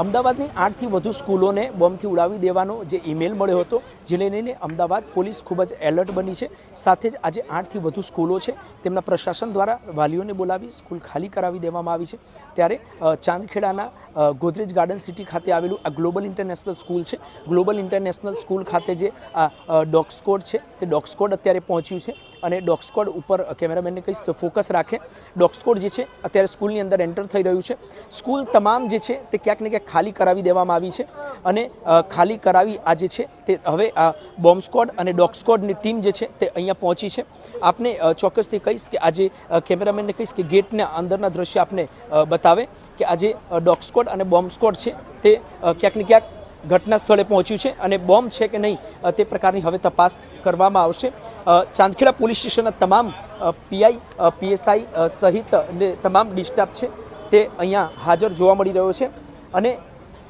અમદાવાદની 8થી વધુ સ્કૂલોને બોમ્બથી ઉડાવી દેવાનો જે ઈમેલ મળ્યો હતો, જેને લઈને અમદાવાદ પોલીસ ખૂબ જ એલર્ટ બની છે। સાથે જ આજે 8થી વધુ સ્કૂલો છે તેમના પ્રશાસન દ્વારા વાલીઓને બોલાવી સ્કૂલ ખાલી કરાવી દેવામાં આવી છે। ત્યારે ચાંદખેડાના ગોદરેજ ગાર્ડન સિટી ખાતે આવેલું આ ગ્લોબલ ઇન્ટરનેશનલ સ્કૂલ છે। ગ્લોબલ ઇન્ટરનેશનલ સ્કૂલ ખાતે જે આ ડોગ સ્કોડ છે તે ડોગ સ્કોડ અત્યારે પહોંચ્યું છે અને ડોગ સ્કોડ ઉપર કેમેરામેનને કહીશ કે ફોકસ રાખે। ડોગ સ્કોડ જે છે અત્યારે સ્કૂલની અંદર એન્ટર થઈ રહ્યું છે। સ્કૂલ તમામ જે છે તે ક્યાંક ને ક્યાંક ખાલી કરાવી દેવામાં આવી છે અને ખાલી કરાવી આ જે છે તે હવે આ બોમ્બ સ્કોડ અને ડોગ સ્કોડની ટીમ જે છે તે અહીંયા પહોંચી છે। આપને ચોક્કસથી કહીશ કે આજે કેમેરામેનને કહીશ કે ગેટના અંદરના દ્રશ્ય આપને બતાવે કે આજે ડોગ સ્કોડ અને બોમ્બ સ્કોડ છે તે ક્યાંક ને ક્યાંક ઘટના સ્થળે પહોંચ્યું છે અને બોમ્બ છે કે નહીં તે પ્રકારની હવે તપાસ કરવામાં આવશે। ચાંદખેડા પોલીસ સ્ટેશનના તમામ પીઆઈ પીએસઆઈ સહિત તમામ ડિસ્ટાફ છે તે અહીંયા હાજર જોવા મળી રહ્યો છે અને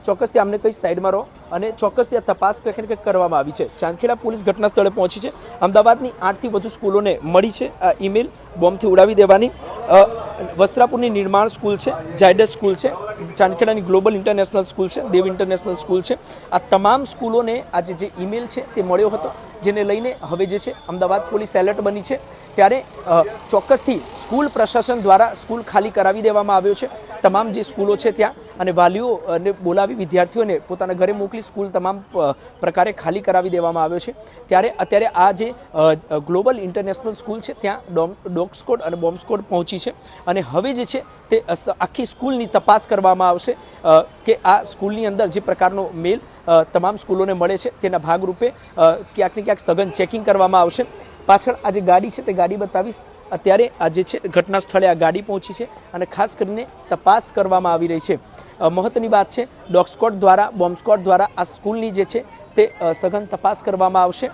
ચોક્કસથી આમને કઈ સાઈડમાં રહો અને ચોક્કસથી આ તપાસ કંઈક કરવામાં આવી છે। ચાંદખેડા પોલીસ ઘટના સ્થળે પહોંચી છે। અમદાવાદની 8થી વધુ સ્કૂલોને મળી છે આ ઈમેલ બોમ્બથી ઉડાવી દેવાની। વસ્ત્રાપુરની નિર્માણ સ્કૂલ છે, ઝાયડસ સ્કૂલ છે, ચાંદખેડાની ગ્લોબલ ઇન્ટરનેશનલ સ્કૂલ છે, દેવ ઇન્ટરનેશનલ સ્કૂલ છે। આ તમામ સ્કૂલોને આજે જે ઈમેલ છે તે મળ્યો હતો, જેને લઈને હવે જે છે અમદાવાદ પોલીસ એલર્ટ બની છે। ત્યારે ચોક્કસથી સ્કૂલ પ્રશાસન દ્વારા સ્કૂલ ખાલી કરાવી દેવામાં આવ્યો છે। તમામ જે સ્કૂલો છે ત્યાં અને વાલીઓને બોલાવી વિદ્યાર્થીઓને પોતાના ઘરે મોકલી સ્કૂલ તમામ પ્રકારે ખાલી કરાવી દેવામાં આવ્યો છે। ત્યારે અત્યારે આ જે ગ્લોબલ ઇન્ટરનેશનલ સ્કૂલ છે ત્યાં ડોગ સ્કોડ અને બોમ્બ સ્કોડ પહોંચી છે અને હવે જે છે તે આખી સ્કૂલની તપાસ કરવામાં આવશે કે આ સ્કૂલની અંદર જે પ્રકારનો મેલ તમામ સ્કૂલોને મળે છે તેના ભાગરૂપે ક્યાંક ને ક્યાંક સઘન ચેકિંગ કરવામાં આવશે। પાછળ આ જે ગાડી છે તે ગાડી બતાવીશ। અત્યારે આ જે છે ઘટના સ્થળે આ ગાડી પહોંચી છે અને ખાસ કરીને તપાસ કરવામાં આવી રહી છે। મહત્વની વાત છે ડોગ સ્કોડ દ્વારા બોમ્બ સ્કોડ દ્વારા આ સ્કૂલની જે છે તે સઘન તપાસ કરવામાં આવશે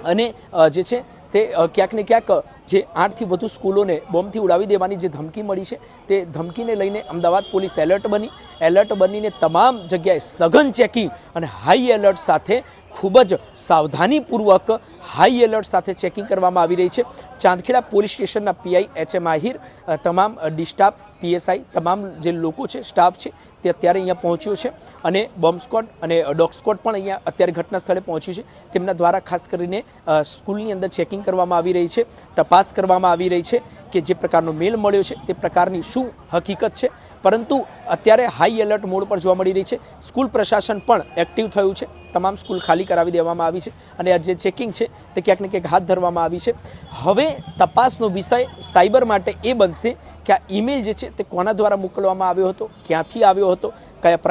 અને જે છે તે ક્યાંક ને ક્યાંક જે 8થી વધુ સ્કૂલોને બોમ્બથી ઉડાવી દેવાની જે ધમકી મળી છે તે ધમકીને લઈને અમદાવાદ પોલીસ એલર્ટ બનીને તમામ જગ્યાએ સઘન ચેકિંગ અને હાઈ એલર્ટ સાથે ખૂબ જ સાવધાનીપૂર્વક હાઈ એલર્ટ સાથે ચેકિંગ કરવામાં આવી રહી છે। ચાંદખેડા પોલીસ સ્ટેશનના પીઆઈ એચએમ આહિર, તમામ ડિસ્ટાફ પીએસઆઈ, તમામ જે લોકો છે સ્ટાફ છે તે અત્યારે અહીંયા પહોંચ્યો છે અને બોમ્બ સ્કોડ અને ડોગ સ્કોડ પણ અહીંયા અત્યારે ઘટના સ્થળે પહોંચ્યું છે। તેમના દ્વારા ખાસ કરીને સ્કૂલની અંદર ચેકિંગ કરવામાં આવી રહી છે, તપાસ કરવામાં આવી રહી છે કે જે પ્રકારનો મેલ મળ્યો છે તે પ્રકારની શું હકીકત છે। પરંતુ અત્યારે હાઈ એલર્ટ મોડ પર જોવા મળી રહી છે। સ્કૂલ પ્રશાસન પણ એક્ટિવ થયું છે, તમામ સ્કૂલ ખાલી કરાવી દેવામાં આવી છે અને આ જે ચેકિંગ છે તે ક્યાંક ને ક્યાંક હાથ ધરવામાં આવી છે। હવે તપાસનો વિષય સાયબર માટે એ બનશે કે આ ઈમેલ જે છે તે કોના દ્વારા મોકલવામાં આવ્યો હતો, ક્યાંથી આવ્યો હતો, કયા